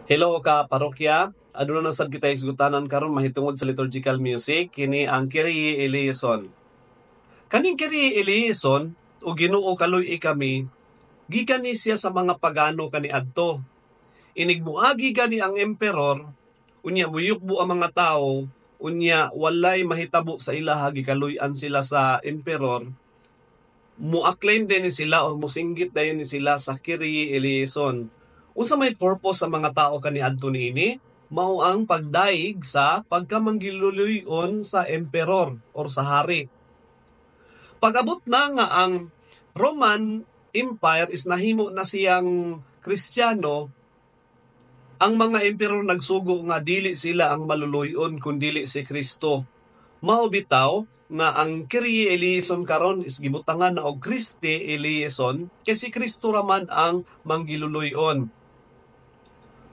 Hello ka parokya. Aduna na sad kita isgutanan karon mahitungod sa liturgical music kini ang Kyrie eleison. Kaning Kyrie eleison o Ginoo kaluy kami gikan ni siya sa mga pagano kaniadto. Inigmuagi gani ang emperor unya muyukbo ang mga tao unya walay mahitabo sa ilaha gikaluy-an sila sa emperor. Mu-acclaim din ni sila o musinggit dayon ni sila sa Kyrie eleison. Unsa may purpose sa mga tao kaniadto niini? Mao ang pagdaig sa pagkamanggiluluyon sa emperor or sa hari. Pag-abot na nga ang Roman Empire is nahimo na siyang Kristiyano, ang mga emperor nagsugo nga dili sila ang maluluyon kundi si Kristo. Mao bitaw nga ang Kyrie eleison karon is gibutangan na og Christe eleison kay si Kristo raman ang manggiluluyon.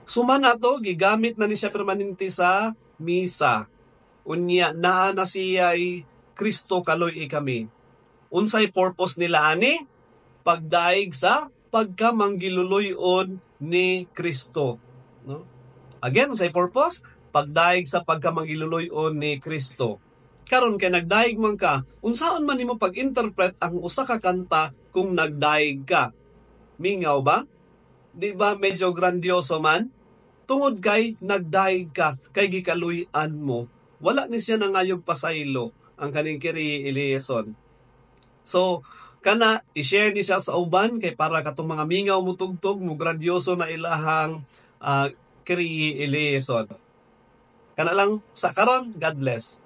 Suman ato gigamit na ni siya permanente sa misa. Unya naa na siya'y Kristo kaluy kami. Unsay purpose nila ani? Pagdaig sa pagkamanggiluluyon ni Kristo. No? Again, unsay purpose? Pagdaig sa pagkamanggiluluyon ni Kristo. Karon kay nagdaig man ka, unsaon man nimo pag-interpret ang usa ka kanta kung nagdaig ka? Mingaw ba? Di ba medyo grandioso man? Tungod kay nagdaig ka, kay gikaluy-an mo. Wala ni siya nangayog pasaylo ang kaning Kyrie eleison. So, kana i-share ni siya sa uban kay para katong mga mingaw mo tugtog mo grandioso na ilahang Kyrie eleison. Kana lang sa karon, God bless.